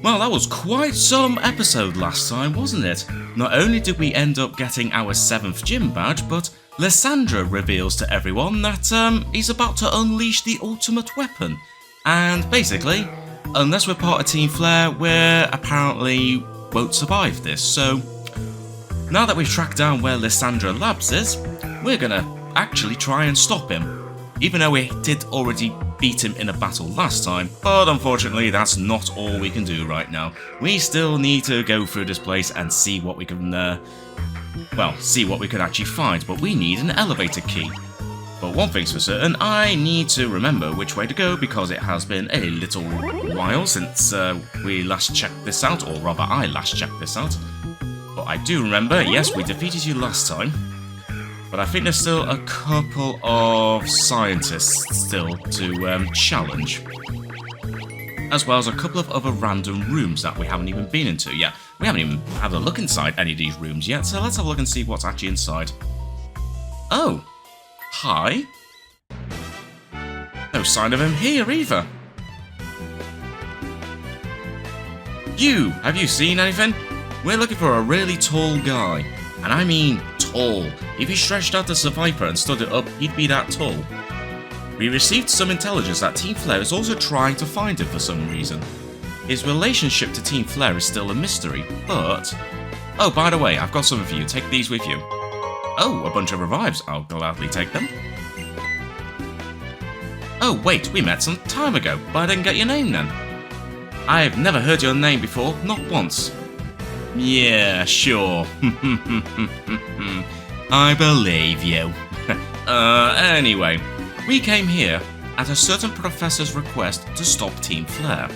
Well, that was quite some episode last time, wasn't it? Not only did we end up getting our 7th gym badge, but Lysandre reveals to everyone that he's about to unleash the ultimate weapon. And basically, unless we're part of Team Flare, we apparently won't survive this. So, now that we've tracked down where Lysandre Labs is, we're gonna actually try and stop him. Even though we did already beat him in a battle last time, but unfortunately that's not all we can do right now. We still need to go through this place and see what we can, see what we can actually find, but we need an elevator key. But one thing's for certain, I need to remember which way to go because it has been a little while since we last checked this out, or rather I last checked this out. But I do remember, yes, we defeated you last time. But I think there's still a couple of scientists still to challenge. As well as a couple of other random rooms that we haven't even been into. Yeah, we haven't even had a look inside any of these rooms yet, so let's have a look and see what's actually inside. Oh, hi. No sign of him here either. Have you seen anything? We're looking for a really tall guy. And I mean tall. If he stretched out the survivor and stood it up, he'd be that tall. We received some intelligence that Team Flare is also trying to find him for some reason. His relationship to Team Flare is still a mystery, but... Oh, by the way, I've got something for you. Take these with you. Oh, a bunch of revives. I'll gladly take them. Oh, wait, we met some time ago, but I didn't get your name then. I've never heard your name before, not once. Yeah, sure. I believe you. Anyway, we came here at a certain professor's request to stop Team Flare.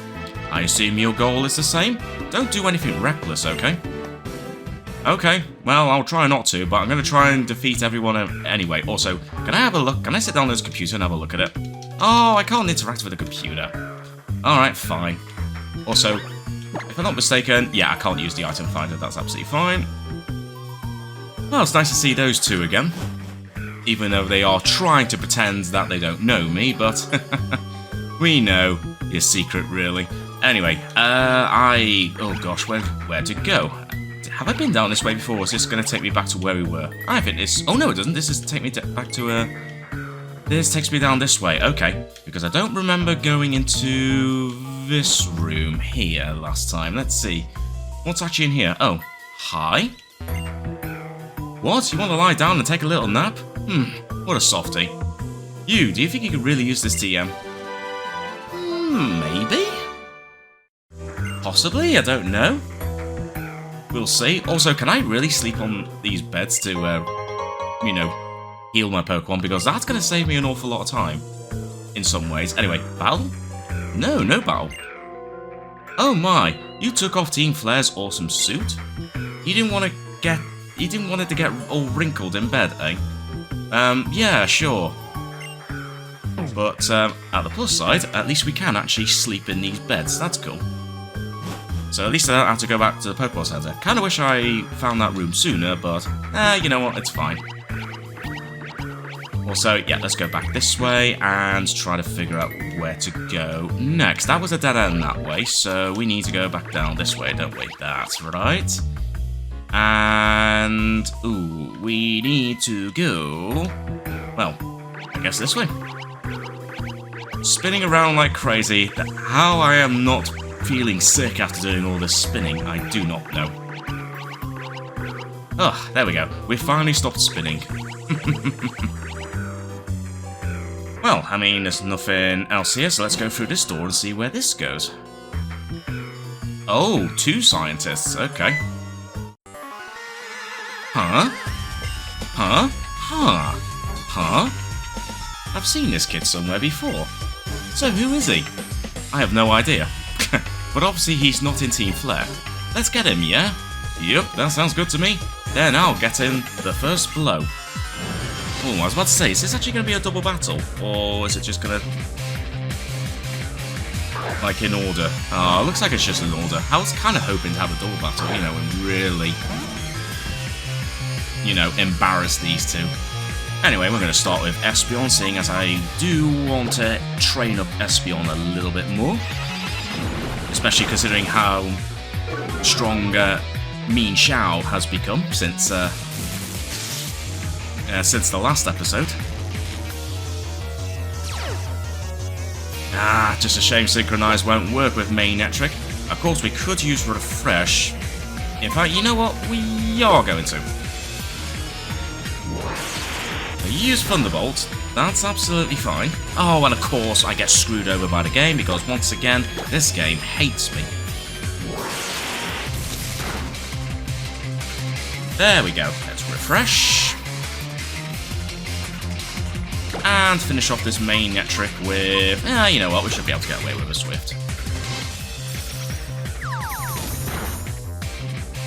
I assume your goal is the same? Don't do anything reckless, okay? Okay, well, I'll try not to, but I'm going to try and defeat everyone anyway. Also, can I have a look? Can I sit down on this computer and have a look at it? Oh, I can't interact with the computer. Alright, fine. Also, if I'm not mistaken, yeah, I can't use the item finder, that's absolutely fine. Well, it's nice to see those two again. Even though they are trying to pretend that they don't know me, but we know your secret, really. Anyway, oh gosh, where to go? Have I been down this way before, or is this going to take me back to where we were? I think this... Oh no, it doesn't. This is take me back to, This takes me down this way, okay. Because I don't remember going into this room here last time. Let's see. What's actually in here? Oh, hi? What? You want to lie down and take a little nap? What a softie. Do you think you could really use this TM? Maybe? Possibly, I don't know. We'll see. Also, can I really sleep on these beds to, you know, heal my Pokemon? Because that's going to save me an awful lot of time. In some ways. Anyway, battle? No battle. Oh my, you took off Team Flare's awesome suit? You didn't want it to get all wrinkled in bed, eh? Yeah, sure. But, at the plus side, at least we can actually sleep in these beds. That's cool. So at least I don't have to go back to the Pokemon Center. Kinda wish I found that room sooner, but, you know what, it's fine. Also, yeah, let's go back this way and try to figure out where to go next. That was a dead end that way, so we need to go back down this way, don't we? That's right. And... ooh, we need to go... well, I guess this way. Spinning around like crazy. How I am not feeling sick after doing all this spinning, I do not know. Oh, there we go. We finally stopped spinning. Well, I mean, there's nothing else here, so let's go through this door and see where this goes. Oh, 2 scientists, okay. Huh? Huh? Huh? Huh? I've seen this kid somewhere before. So who is he? I have no idea. But obviously he's not in Team Flare. Let's get him, yeah? Yep, that sounds good to me. Then I'll get in the first blow. Oh, I was about to say, is this actually going to be a double battle? Or is it just going to... like, in order? Oh, it looks like it's just in order. I was kind of hoping to have a double battle, you know, and really, you know, embarrass these two. Anyway, we're going to start with Espeon, seeing as I do want to train up Espeon a little bit more. Especially considering how strong Mean Xiao has become since the last episode. Just a shame Synchronize won't work with Main Electric. Of course, we could use Refresh. In fact, you know what? We are going to. Use Thunderbolt. That's absolutely fine. Oh, and of course, I get screwed over by the game because, once again, this game hates me. There we go. Let's refresh. And finish off this main net trick with... you know what? We should be able to get away with a Swift.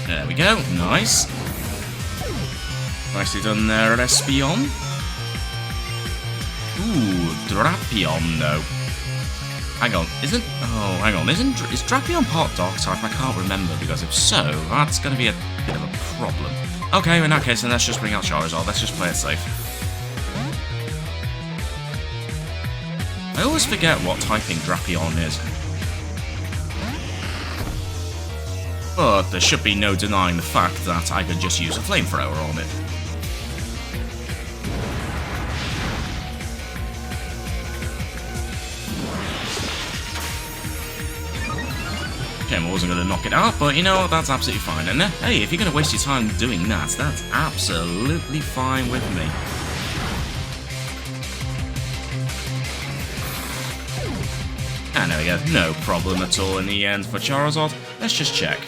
There we go. Nice. Nicely done there at Espeon. Ooh, Drapion, though. Hang on, is Drapion part Dark type? I can't remember, because if so, that's going to be a bit of a problem. Okay, in that case, then let's just bring out Charizard. Let's just play it safe. I always forget what typing Drapion is. But there should be no denying the fact that I could just use a flamethrower on it. Okay, I wasn't going to knock it out, but you know what, that's absolutely fine. And hey, if you're going to waste your time doing that, that's absolutely fine with me. And there we go, no problem at all in the end for Charizard. Let's just check.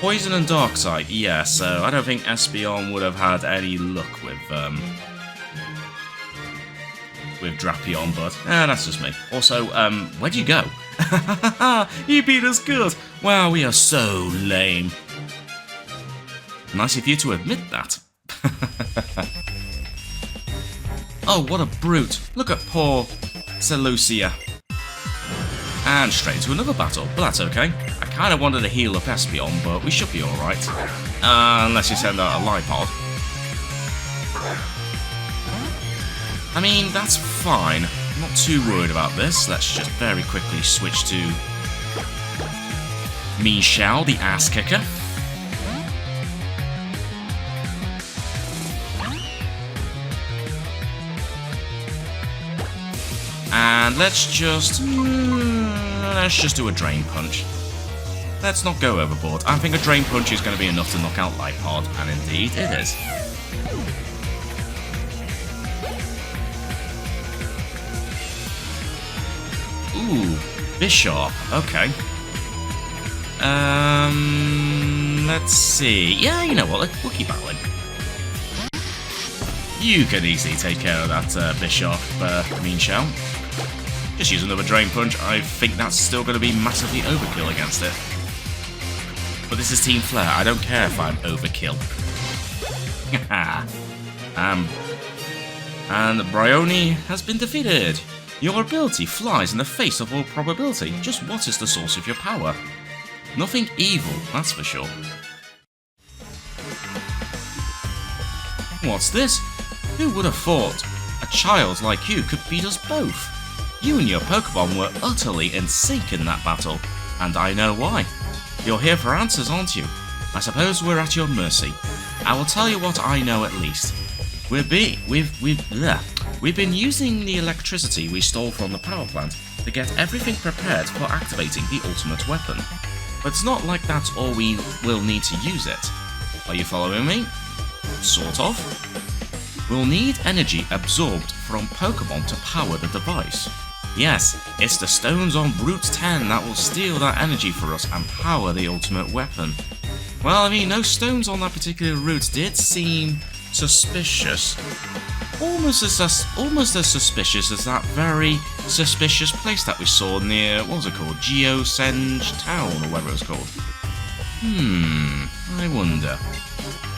Poison and Dark Side, yeah, so I don't think Espeon would have had any luck with Drapion, but that's just me. Also, where'd you go? You beat us good! Wow, we are so lame. Nice of you to admit that. Oh, what a brute. Look at poor Xerosic. And straight into another battle, but that's okay. I kind of wanted to heal up Espeon, but we should be alright. Unless you send out a Lipod. I mean, that's fine. I'm not too worried about this. Let's just very quickly switch to Mean Xiao, the ass kicker. And let's just do a Drain Punch. Let's not go overboard. I think a Drain Punch is going to be enough to knock out Lipod, and indeed it is. Ooh, Bishop. Okay. Let's see. Yeah, you know what? We'll keep battling. You can easily take care of that Bishop, Mean Xiao. Just use another Drain Punch. I think that's still going to be massively overkill against it. But this is Team Flare. I don't care if I'm overkill. And Bryony has been defeated. Your ability flies in the face of all probability. Just what is the source of your power? Nothing evil, that's for sure. What's this? Who would have thought a child like you could beat us both? You and your Pokemon were utterly in sync in that battle, and I know why. You're here for answers, aren't you? I suppose we're at your mercy. I will tell you what I know at least. We've been using the electricity we stole from the power plant to get everything prepared for activating the ultimate weapon. But it's not like that's all we will need to use it. Are you following me? Sort of. We'll need energy absorbed from Pokemon to power the device. Yes, it's the stones on Route 10 that will steal that energy for us and power the ultimate weapon. Well, I mean, those stones on that particular route did seem suspicious. Almost as suspicious as that very suspicious place that we saw near, what was it called? Geosenge Town, or whatever it was called. I wonder.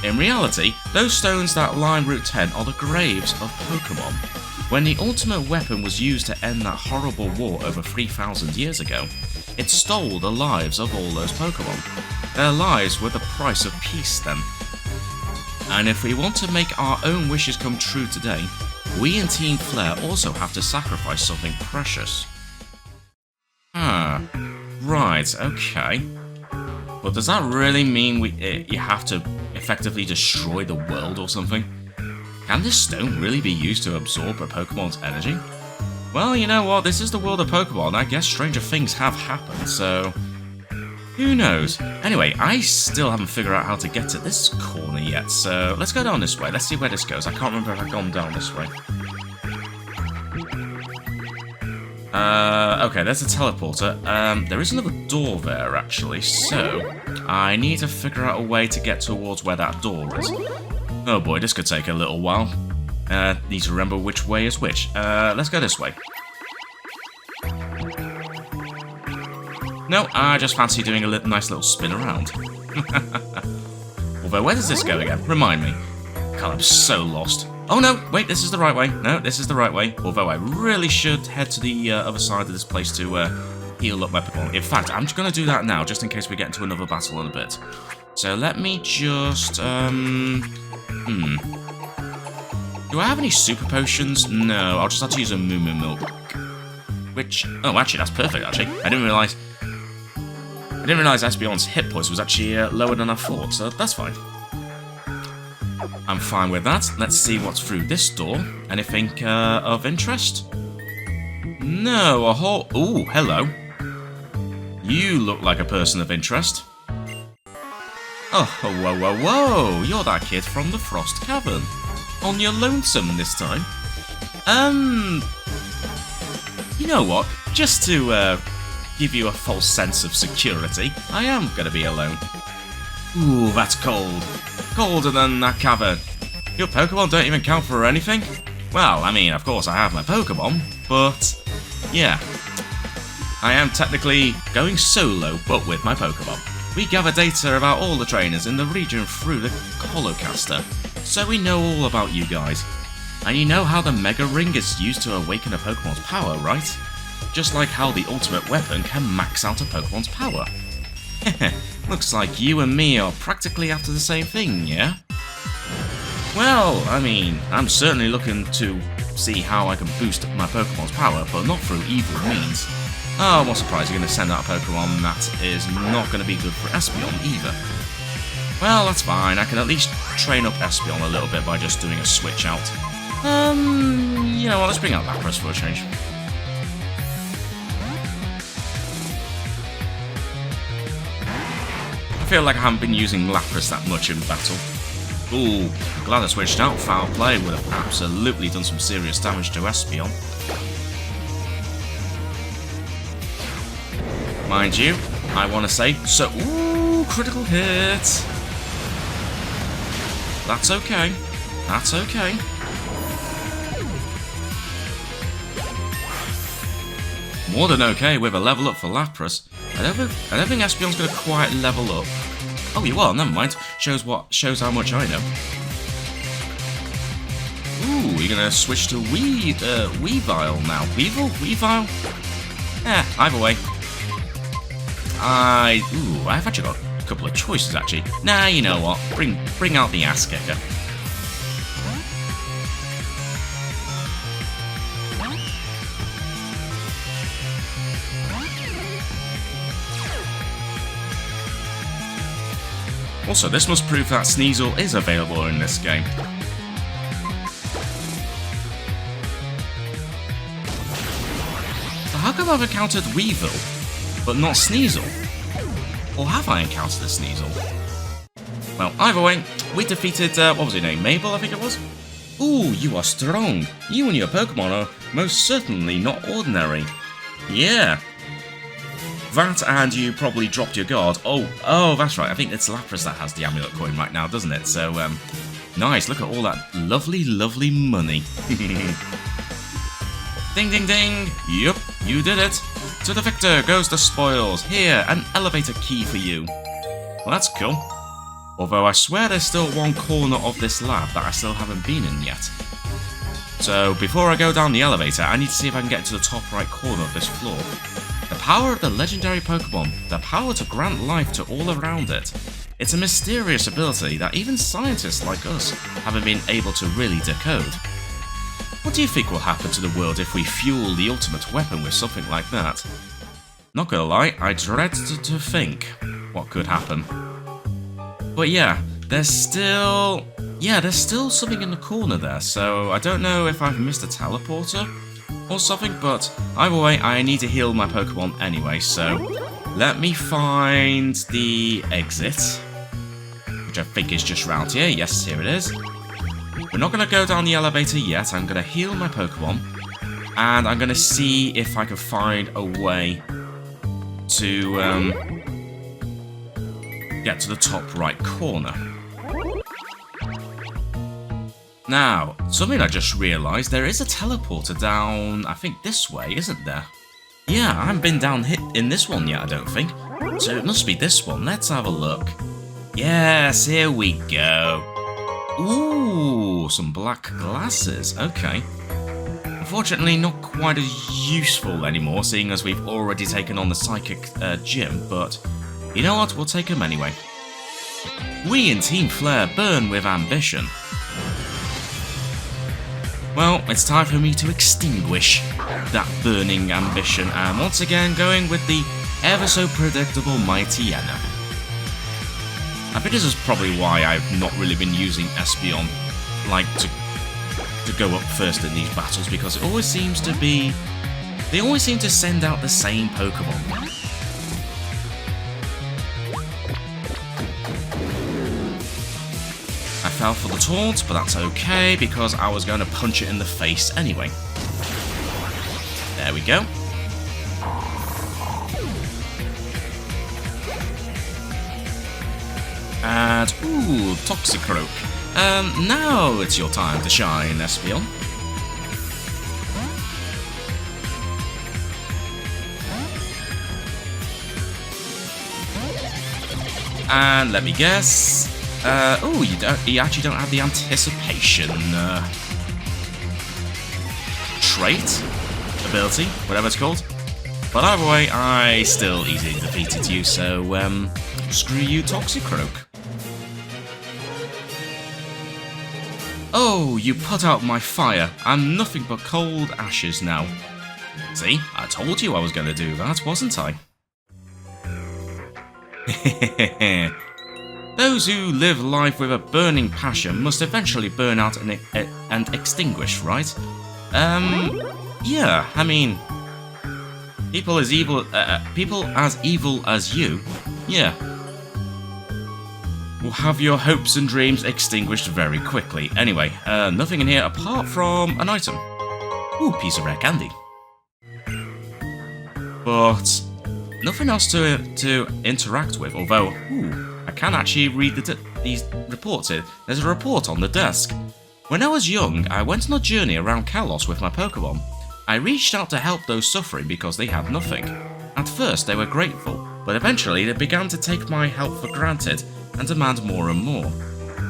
In reality, those stones that line Route 10 are the graves of Pokemon. When the ultimate weapon was used to end that horrible war over 3,000 years ago, it stole the lives of all those Pokemon. Their lives were the price of peace then. And if we want to make our own wishes come true today, we in Team Flare also have to sacrifice something precious. Right, okay. But does that really mean you have to effectively destroy the world or something? Can this stone really be used to absorb a Pokemon's energy? Well, you know what, this is the world of Pokemon, I guess stranger things have happened, so... who knows? Anyway, I still haven't figured out how to get to this corner yet, so let's go down this way, let's see where this goes. I can't remember if I've gone down this way. Okay, there's a teleporter. There is another door there, actually, so I need to figure out a way to get towards where that door is. Oh boy, this could take a little while. Need to remember which way is which. Let's go this way. No, I just fancy doing a nice little spin around. Although, where does this go again? Remind me. God, I'm so lost. Oh no, wait, this is the right way. No, this is the right way. Although I really should head to the other side of this place to heal up my Pokemon. In fact, I'm just going to do that now, just in case we get into another battle in a bit. So let me just... Do I have any super potions? No, I'll just have to use a Moo Moo Milk. Which... oh, actually, that's perfect, actually. I didn't realise Espeon's hit points was actually lower than I thought, so that's fine. I'm fine with that. Let's see what's through this door. Anything of interest? No, a whole... ooh, hello. You look like a person of interest. Oh, whoa, whoa, whoa! You're that kid from the Frost Cavern. On your lonesome this time. You know what? Just to give you a false sense of security, I am going to be alone. Ooh, that's cold. Colder than that cavern. Your Pokemon don't even count for anything? Well, I mean, of course I have my Pokemon, but yeah. I am technically going solo, but with my Pokemon. We gather data about all the trainers in the region through the Holocaster, so we know all about you guys. And you know how the Mega Ring is used to awaken a Pokemon's power, right? Just like how the ultimate weapon can max out a Pokemon's power. Looks like you and me are practically after the same thing, yeah? Well, I mean, I'm certainly looking to see how I can boost my Pokemon's power, but not through evil means. Oh, what surprise, you're going to send out a Pokemon that is not going to be good for Espeon either. Well, that's fine, I can at least train up Espeon a little bit by just doing a switch out. You know what, let's bring out Lapras for a change. I feel like I haven't been using Lapras that much in battle. Ooh, I'm glad I switched out. Foul play would have absolutely done some serious damage to Espeon. Mind you, I want to say, so, ooh, critical hit. That's okay. That's okay. More than okay with a level up for Lapras. I don't think Espeon's going to quite level up. Oh, you are, never mind. Shows how much I know. Ooh, you're going to switch to Weavile now. Weavile? Eh, either way. I've actually got a couple of choices, actually. Nah, you know what? Bring out the ass kicker. Also, this must prove that Sneasel is available in this game. So how come I've encountered Weavile, but not Sneasel? Or have I encountered a Sneasel? Well, either way, we defeated, what was her name? Mabel, I think it was? Ooh, you are strong. You and your Pokemon are most certainly not ordinary. Yeah. That, and you probably dropped your guard. Oh, that's right. I think it's Lapras that has the amulet coin right now, doesn't it? So, nice. Look at all that lovely, lovely money. Ding, ding, ding. Yup, you did it. To the victor goes the spoils. Here, an elevator key for you. Well, that's cool. Although I swear there's still one corner of this lab that I still haven't been in yet. So, before I go down the elevator, I need to see if I can get to the top right corner of this floor. The power of the legendary Pokemon, the power to grant life to all around it. It's a mysterious ability that even scientists like us haven't been able to really decode. What do you think will happen to the world if we fuel the ultimate weapon with something like that? Not gonna lie, I dread to think what could happen. But yeah, there's still something in the corner there, so I don't know if I've missed a teleporter or something, but either way, I need to heal my Pokemon anyway, so let me find the exit, which I think is just round here. Yes, here it is. We're not going to go down the elevator yet. I'm going to heal my Pokemon, and I'm going to see if I can find a way to get to the top right corner. Now, something I just realised, there is a teleporter down, I think this way, isn't there? Yeah, I haven't been down in this one yet, I don't think. So it must be this one. Let's have a look. Yes, here we go. Ooh, some black glasses. Okay. Unfortunately, not quite as useful anymore, seeing as we've already taken on the Psychic Gym, but you know what? We'll take them anyway. We in Team Flare burn with ambition. Well, it's time for me to extinguish that burning ambition, and once again going with the ever so predictable Mighty Enna. I think this is probably why I've not really been using Espeon, like, to go up first in these battles, because it always seems to be... they always seem to send out the same Pokemon. I fell for the taunt, but that's okay, because I was going to punch it in the face anyway. There we go. And, ooh, Toxicroak. Now it's your time to shine, Espeon. And let me guess. Oh, you actually don't have the anticipation trait, ability, whatever it's called. But either way, I still easily defeated you, so screw you, Toxicroak. Oh, you put out my fire. I'm nothing but cold ashes now. See, I told you I was going to do that, wasn't I? Those who live life with a burning passion must eventually burn out and extinguish, right? Yeah, I mean, people as evil as you, yeah, will have your hopes and dreams extinguished very quickly. Anyway, nothing in here apart from an item. Ooh, piece of rare candy. But nothing else to interact with, although, ooh, I can actually read these reports here. There's a report on the desk. When I was young, I went on a journey around Kalos with my Pokemon. I reached out to help those suffering because they had nothing. At first, they were grateful, but eventually they began to take my help for granted and demand more and more.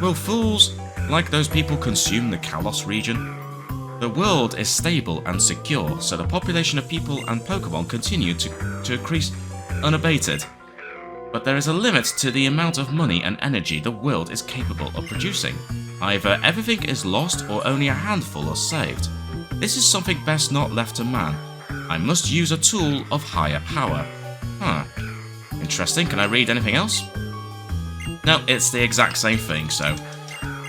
Will fools like those people consume the Kalos region? The world is stable and secure, so the population of people and Pokemon continue to increase unabated. But there is a limit to the amount of money and energy the world is capable of producing. Either everything is lost or only a handful are saved. This is something best not left to man. I must use a tool of higher power. Huh. Interesting. Can I read anything else? No, it's the exact same thing, so...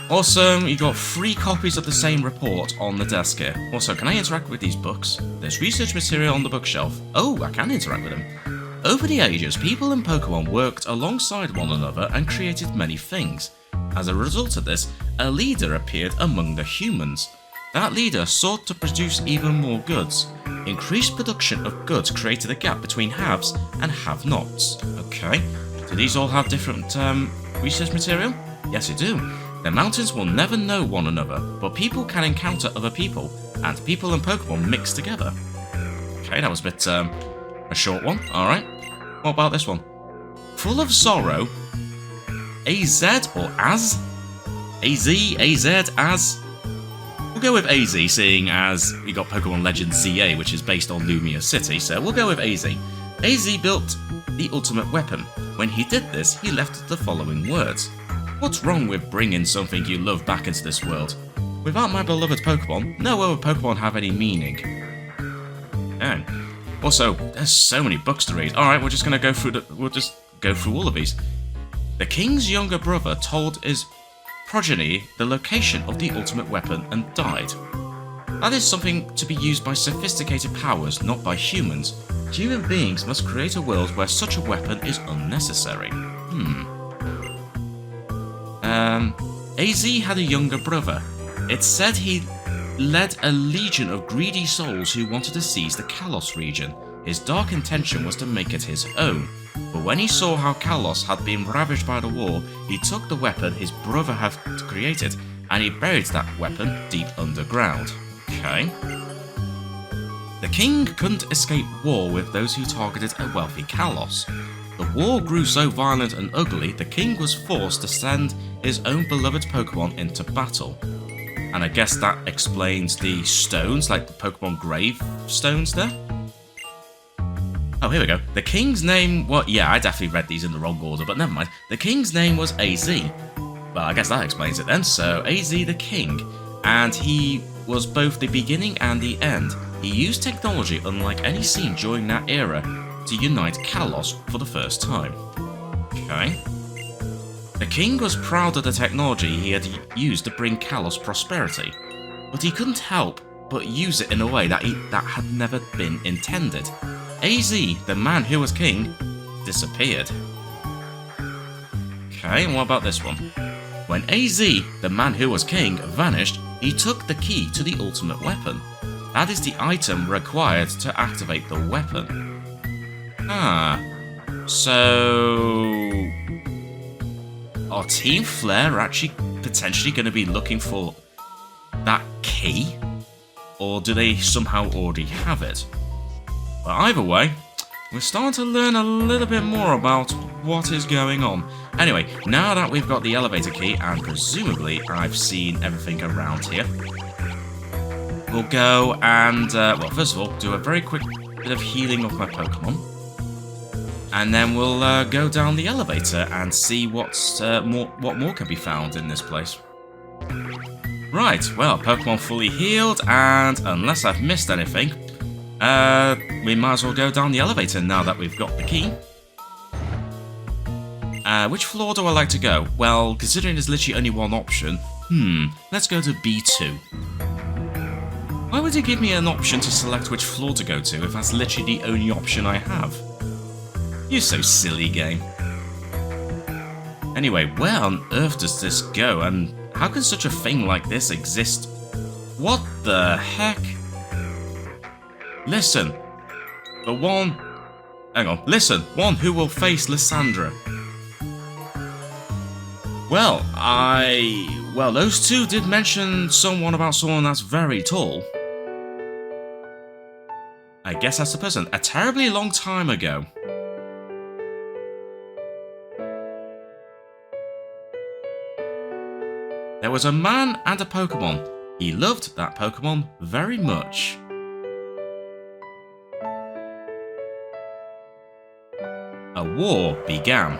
Awesome, you got 3 copies of the same report on the desk here. Also, can I interact with these books? There's research material on the bookshelf. Oh, I can interact with them. Over the ages, people and Pokemon worked alongside one another and created many things. As a result of this, a leader appeared among the humans. That leader sought to produce even more goods. Increased production of goods created a gap between haves and have-nots. Okay, do these all have different research material? Yes, they do. The mountains will never know one another, but people can encounter other people, and people and Pokemon mix together. Okay, that was a bit, a short one, alright. What about this one? Full of sorrow. AZ or Az? AZ, Az? We'll go with AZ, seeing as we got Pokemon Legends ZA, which is based on Lumia City, so we'll go with AZ. AZ built the ultimate weapon. When he did this, he left the following words. What's wrong with bringing something you love back into this world? Without my beloved Pokemon, no other Pokemon have any meaning. And Also, there's so many books to read. Alright, we're just gonna go through we'll just go through all of these. The king's younger brother told his progeny the location of the ultimate weapon and died. That is something to be used by sophisticated powers, not by humans. Human beings must create a world where such a weapon is unnecessary. AZ had a younger brother. It's said he led a legion of greedy souls who wanted to seize the Kalos region. His dark intention was to make it his own. But when he saw how Kalos had been ravaged by the war, he took the weapon his brother had created and he buried that weapon deep underground. Okay. The king couldn't escape war with those who targeted a wealthy Kalos. The war grew so violent and ugly, the king was forced to send his own beloved Pokemon into battle. And I guess that explains the stones, like the Pokemon grave stones there. Oh, here we go. The king's name, well, yeah, I definitely read these in the wrong order, but never mind. The king's name was AZ. Well, I guess that explains it then. So, AZ the king. And he was both the beginning and the end. He used technology unlike any seen during that era to unite Kalos for the first time. Okay. The king was proud of the technology he had used to bring Kalos prosperity, but he couldn't help but use it in a way that had never been intended. AZ, the man who was king, disappeared. Okay, and what about this one? When AZ, the man who was king, vanished, he took the key to the ultimate weapon. That is the item required to activate the weapon. So are Team Flare actually potentially going to be looking for that key? Or do they somehow already have it? But either way, we're starting to learn a little bit more about what is going on. Anyway, now that we've got the elevator key, and presumably I've seen everything around here, we'll go and, well, first of all, do a very quick bit of healing of my Pokemon. And then we'll go down the elevator and see what more can be found in this place. Right, well, Pokemon fully healed, and unless I've missed anything, we might as well go down the elevator now that we've got the key. Which floor do I like to go? Well, considering there's literally only one option, let's go to B2. Why would it give me an option to select which floor to go to if that's literally the only option I have? You're so silly, game. Anyway, where on earth does this go, and how can such a thing like this exist? What the heck? Listen. Listen, one who will face Lysandre. Well, those two did mention someone that's very tall. I guess that's the person. A terribly long time ago. There was a man and a Pokemon. He loved that Pokemon very much. A war began.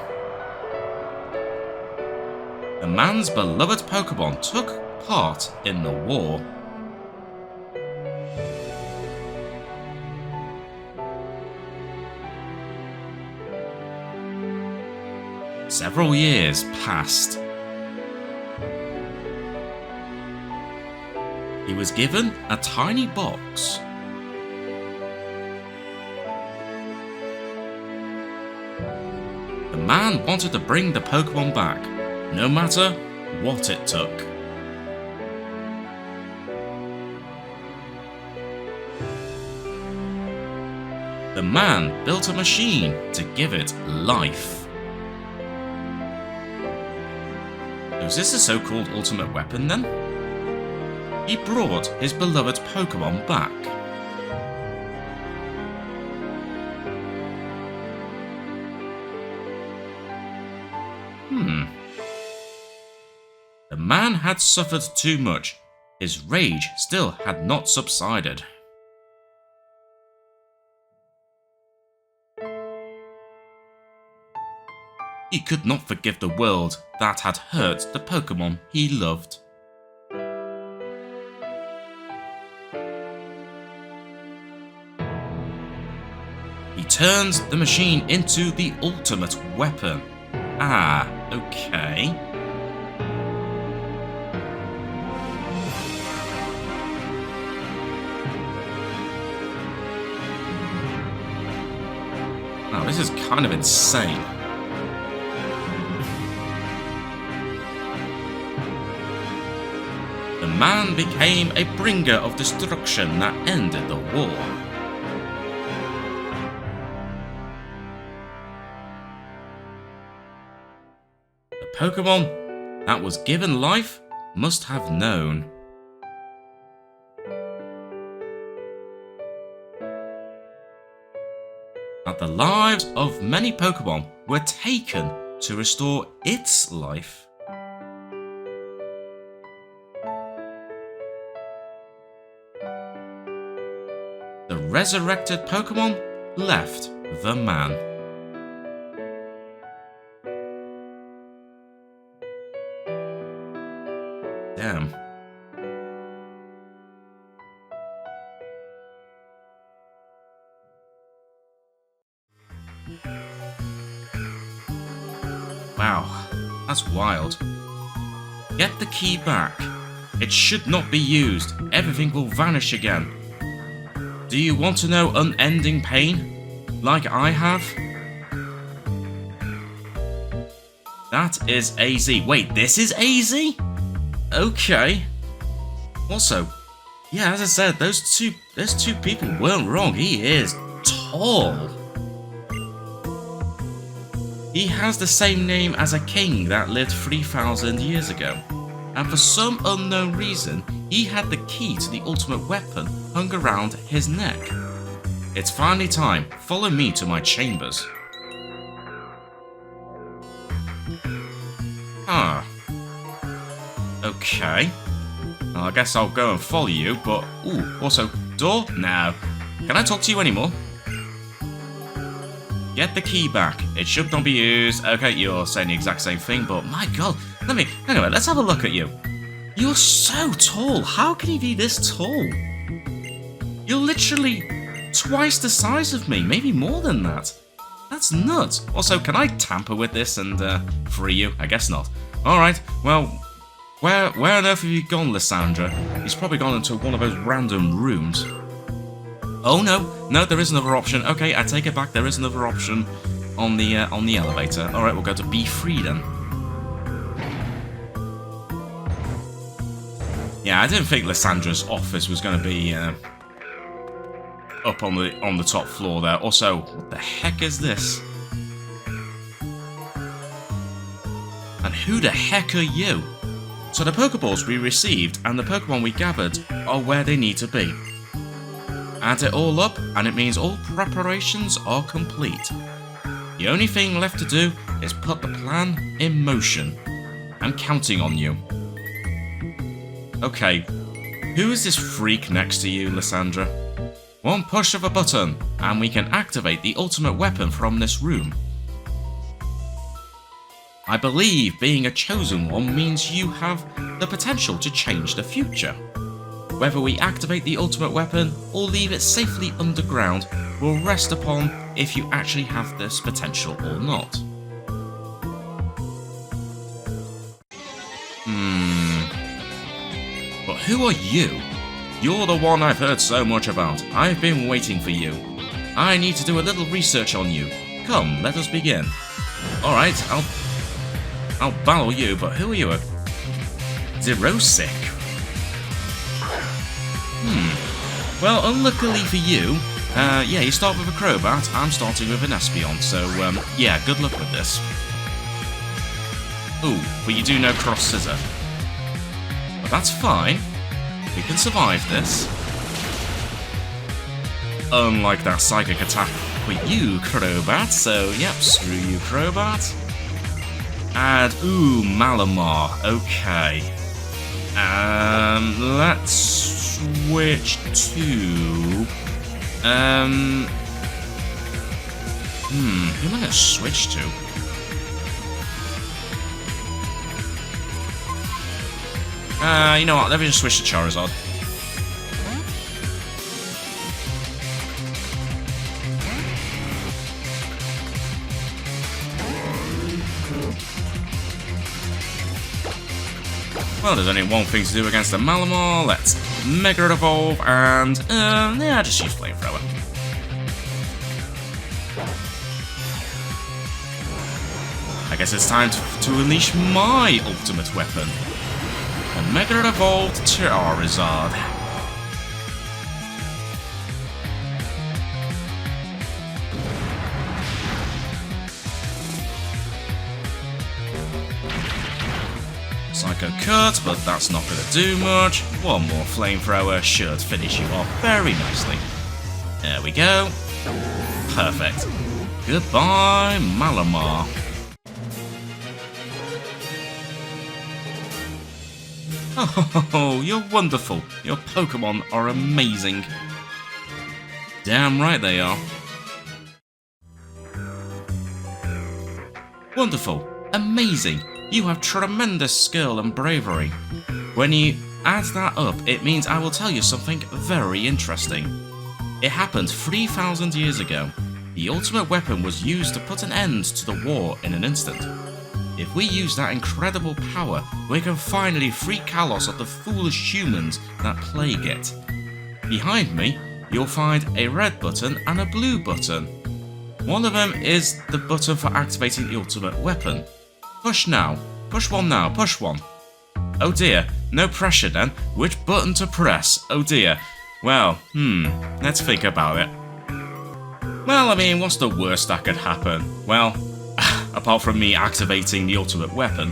The man's beloved Pokemon took part in the war. Several years passed. He was given a tiny box. The man wanted to bring the Pokemon back, no matter what it took. The man built a machine to give it life. Was this a so-called ultimate weapon then? He brought his beloved Pokemon back. The man had suffered too much. His rage still had not subsided. He could not forgive the world that had hurt the Pokemon he loved. turns the machine into the ultimate weapon. Ah, okay. Now, this is kind of insane. The man became a bringer of destruction that ended the war. The Pokémon that was given life must have known. That the lives of many Pokémon were taken to restore its life. The resurrected Pokémon left the man. Damn. Wow, that's wild. Get the key back. It should not be used. Everything will vanish again. Do you want to know unending pain? Like I have? That is AZ. Wait, this is AZ? Okay. Also, yeah, as I said, those two people weren't wrong. He is tall. He has the same name as a king that lived 3,000 years ago. And for some unknown reason, he had the key to the ultimate weapon hung around his neck. It's finally time. Follow me to my chambers. Ah. Okay. Well, I guess I'll go and follow you, but... Ooh, also, door? No. Can I talk to you anymore? Get the key back. It should not be used. Okay, you're saying the exact same thing, but my god. Hang on, let's have a look at you. You're so tall. How can you be this tall? You're literally twice the size of me, maybe more than that. That's nuts. Also, can I tamper with this and free you? I guess not. Alright, well, where on earth have you gone, Lysandre? He's probably gone into one of those random rooms. Oh no, there is another option. Okay, I take it back, there is another option on the elevator. Alright, we'll go to B3 then. Yeah, I didn't think Lysandre's office was going to be up on the top floor there. Also, what the heck is this? And who the heck are you? So the Pokeballs we received and the Pokemon we gathered are where they need to be. Add it all up and it means all preparations are complete. The only thing left to do is put the plan in motion. I'm counting on you. Okay, who is this freak next to you, Lysandre? One push of a button, and we can activate the ultimate weapon from this room. I believe being a chosen one means you have the potential to change the future. Whether we activate the ultimate weapon or leave it safely underground will rest upon if you actually have this potential or not. But who are you? You're the one I've heard so much about. I've been waiting for you. I need to do a little research on you. Come, let us begin. Alright, I'll battle you, but who are you? Xerosic. Well, unluckily for you, yeah, you start with a Crobat, I'm starting with an Espeon, so, yeah, good luck with this. Ooh, but you do know Cross Scissor. But that's fine. We can survive this. Unlike that Psychic attack for you, Crobat, so, yep, screw you, Crobat. And, ooh, Malamar, okay. Let's switch to... who am I going to switch to? You know what, let me just switch to Charizard. Well, there's only one thing to do against a Malamar. Let's Mega Evolve and, yeah, just use Flamethrower. I guess it's time to unleash my ultimate weapon. A Mega Evolved Charizard. Psycho Cut, but that's not going to do much. One more Flamethrower should finish you off very nicely. There we go. Perfect. Goodbye, Malamar. Oh, you're wonderful. Your Pokémon are amazing. Damn right they are. Wonderful. Amazing. You have tremendous skill and bravery. When you add that up, it means I will tell you something very interesting. It happened 3,000 years ago. The ultimate weapon was used to put an end to the war in an instant. If we use that incredible power, we can finally free Kalos of the foolish humans that plague it. Behind me, you'll find a red button and a blue button. One of them is the button for activating the ultimate weapon. Push now. Push one now. Push one. Oh dear. No pressure then. Which button to press? Oh dear. Well, let's think about it. Well, I mean, what's the worst that could happen? Well, apart from me activating the ultimate weapon.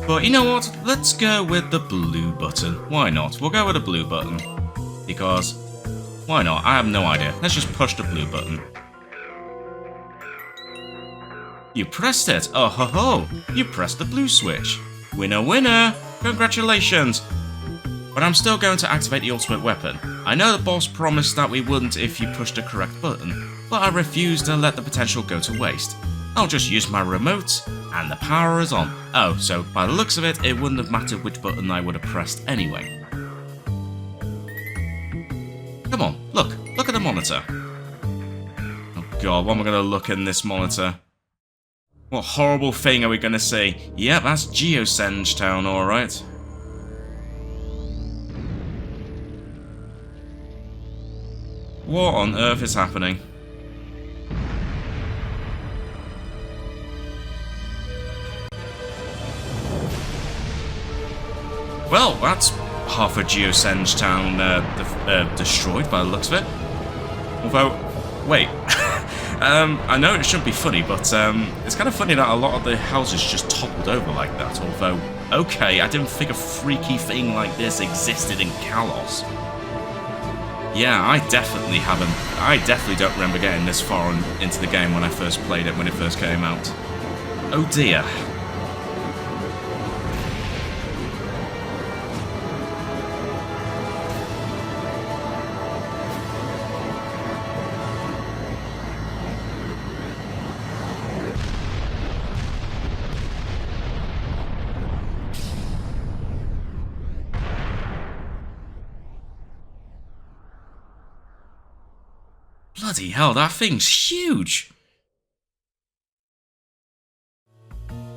But you know what? Let's go with the blue button. Why not? We'll go with the blue button. Because, why not? I have no idea. Let's just push the blue button. You pressed it! Oh ho ho! You pressed the blue switch! Winner winner! Congratulations! But I'm still going to activate the ultimate weapon. I know the boss promised that we wouldn't if you pushed the correct button, but I refuse to let the potential go to waste. I'll just use my remote, and the power is on. Oh, so by the looks of it, it wouldn't have mattered which button I would have pressed anyway. Come on, look at the monitor. Oh god, what am I going to look in this monitor? What horrible thing are we going to see? Yep, that's Xerosic Town, alright. What on earth is happening? Well, that's half of Xerosic Town destroyed by the looks of it. Although, wait. I know it shouldn't be funny, but it's kind of funny that a lot of the houses just toppled over like that. Although, okay, I didn't think a freaky thing like this existed in Kalos. Yeah, I definitely don't remember getting this far into the game when I first played it, when it first came out. Oh dear. Bloody hell, that thing's huge!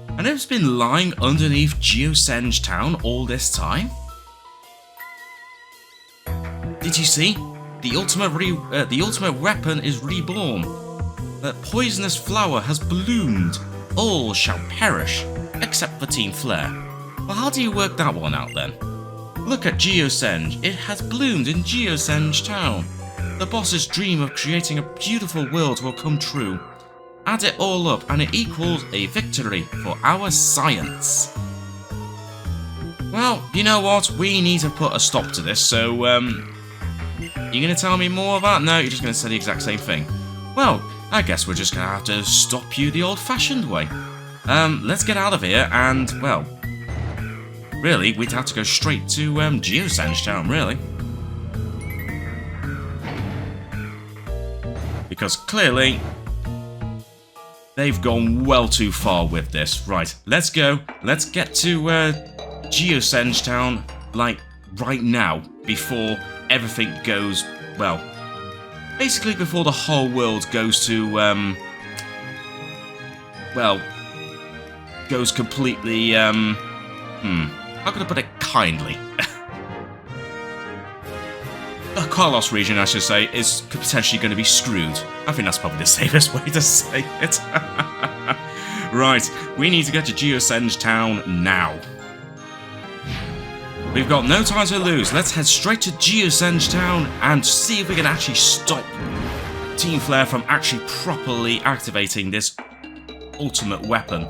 And it's been lying underneath Xerosic Town all this time? Did you see? The ultimate weapon is reborn. The poisonous flower has bloomed. All shall perish, except for Team Flare. Well, how do you work that one out then? Look at Xerosic. It has bloomed in Xerosic Town. The boss's dream of creating a beautiful world will come true. Add it all up and it equals a victory for our science. Well, you know what? We need to put a stop to this, so, you gonna tell me more of that? No, you're just gonna say the exact same thing. Well, I guess we're just gonna have to stop you the old-fashioned way. Let's get out of here and, well, really, we'd have to go straight to, Xerosic Town, really. Because clearly, they've gone well too far with this. Right, let's go. Let's get to Xerosic Town, like, right now, before everything goes, well, basically before the whole world goes to, well, goes completely, How can I put it kindly? Carlos region, I should say, is potentially going to be screwed. I think that's probably the safest way to say it. Right, we need to get to Xerosic Town now. We've got no time to lose. Let's head straight to Xerosic Town and see if we can actually stop Team Flare from actually properly activating this ultimate weapon.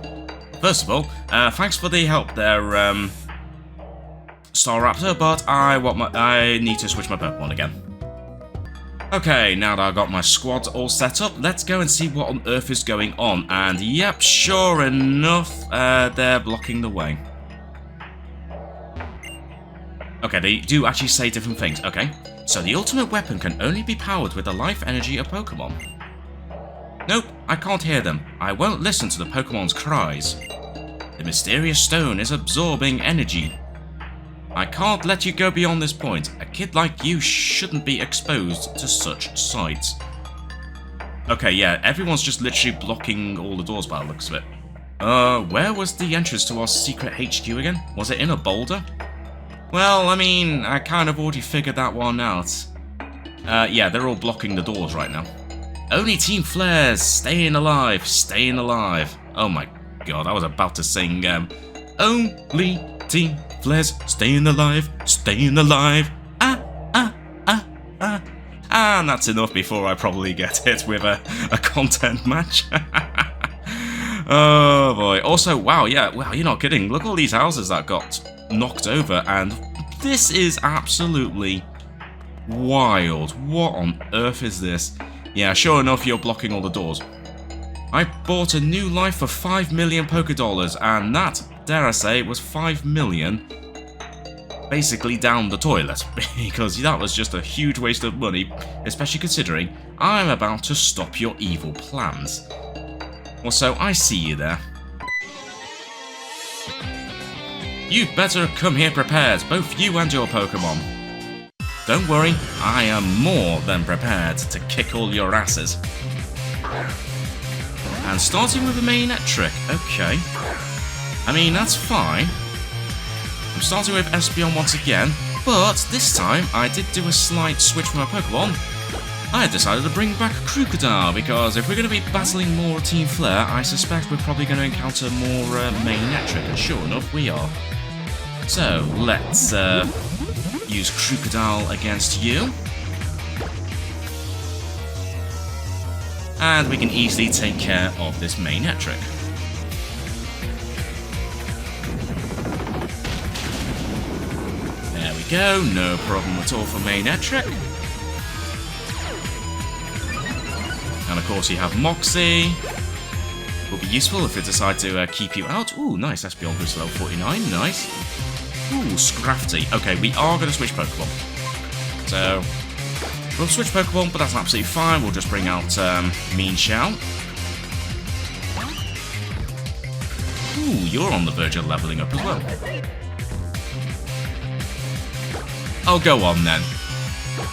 First of all, thanks for the help there, Staraptor, but I need to switch my Pokemon again. Okay, now that I've got my squad all set up, let's go and see what on earth is going on. And yep, sure enough, they're blocking the way. Okay, they do actually say different things. Okay, so the ultimate weapon can only be powered with the life energy of Pokemon. Nope, I can't hear them. I won't listen to the Pokemon's cries. The mysterious stone is absorbing energy. I can't let you go beyond this point. A kid like you shouldn't be exposed to such sights. Okay, yeah, everyone's just literally blocking all the doors by the looks of it. Where was the entrance to our secret HQ again? Was it in a boulder? Well, I mean, I kind of already figured that one out. Yeah, they're all blocking the doors right now. Only Team Flares, staying alive, staying alive. Oh my god, I was about to sing, only Team Flares, staying alive, staying alive. And that's enough before I probably get hit with a content match. Oh boy. Also, wow, yeah, wow, you're not kidding. Look at all these houses that got knocked over, and this is absolutely wild. What on earth is this? Yeah, sure enough, you're blocking all the doors. I bought a new life for 5 million Pokédollars, and that, dare I say, was 5 million basically down the toilet, because that was just a huge waste of money, especially considering I'm about to stop your evil plans. Also, I see you there. You'd better come here prepared, both you and your Pokémon. Don't worry, I am more than prepared to kick all your asses. And starting with the main trick, okay. I mean, that's fine. I'm starting with Espeon once again, but this time I did do a slight switch for my Pokemon. I decided to bring back Crocodile, because if we're going to be battling more Team Flare, I suspect we're probably going to encounter more Manectric, and sure enough, we are. So, let's use Crocodile against you. And we can easily take care of this Manectric. There we go, no problem at all for Manectric. And of course you have Moxie. Will be useful if we decide to keep you out. Ooh, nice, Espeon goes to level 49, nice. Ooh, Scrafty. Okay, we are going to switch Pokemon. So, we'll switch Pokemon, but that's absolutely fine. We'll just bring out Mean Shell. Ooh, you're on the verge of leveling up as well. Oh, go on then.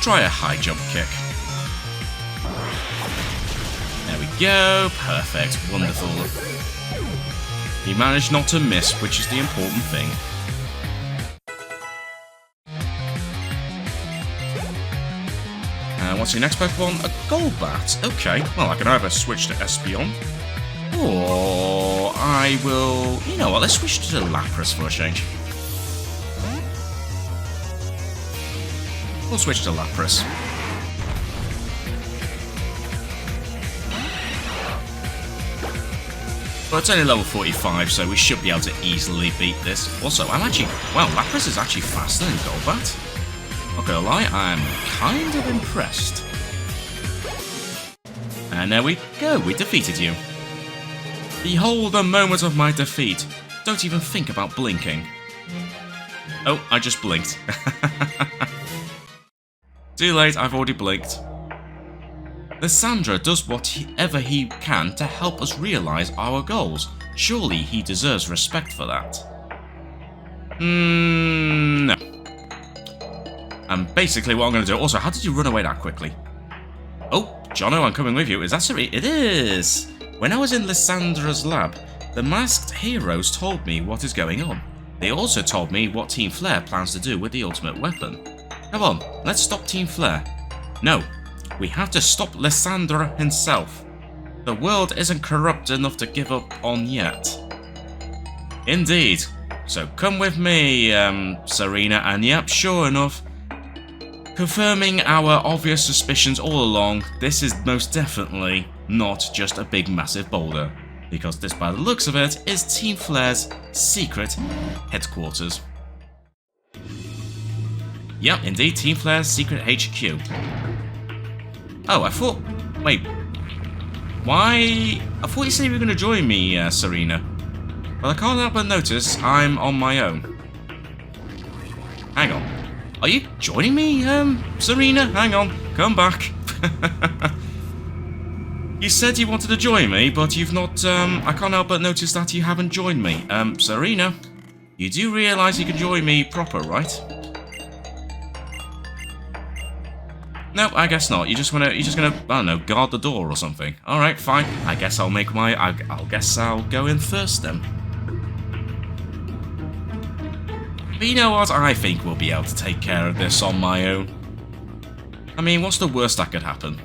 Try a high jump kick. There we go. Perfect. Wonderful. He managed not to miss, which is the important thing. What's your next Pokemon? A Golbat. Okay, well, I can either switch to Espeon, or I will... You know what, let's switch to Lapras for a change. We'll switch to Lapras. But it's only level 45, so we should be able to easily beat this. Also, I'm actually... Wow, Lapras is actually faster than Golbat. Not gonna lie, I'm kind of impressed. And there we go, we defeated you. Behold the moment of my defeat. Don't even think about blinking. Oh, I just blinked. Too late, I've already blinked. Lysandre does whatever he can to help us realise our goals. Surely he deserves respect for that. No. And basically what I'm going to do... Also, how did you run away that quickly? Oh, Jono, I'm coming with you. Is that serious? It is! When I was in Lysandre's lab, the masked heroes told me what is going on. They also told me what Team Flare plans to do with the ultimate weapon. Come on, let's stop Team Flare. No, we have to stop Lysandre himself. The world isn't corrupt enough to give up on yet. Indeed. So come with me, Serena, and yep, sure enough, confirming our obvious suspicions all along, this is most definitely not just a big massive boulder, because this, by the looks of it, is Team Flare's secret headquarters. Yep, indeed, Team Flare's secret HQ. Oh, I thought... Wait. Why? I thought you said you were going to join me, Serena. Well, I can't help but notice I'm on my own. Hang on. Are you joining me, Serena? Hang on. Come back. You said you wanted to join me, but you've not, I can't help but notice that you haven't joined me. Serena, you do realise you can join me proper, right? No, I guess not. You're just gonna, I don't know, guard the door or something. Alright, fine. I guess I'll make my, I'll guess I'll go in first then. But you know what? I think we'll be able to take care of this on my own. I mean, what's the worst that could happen?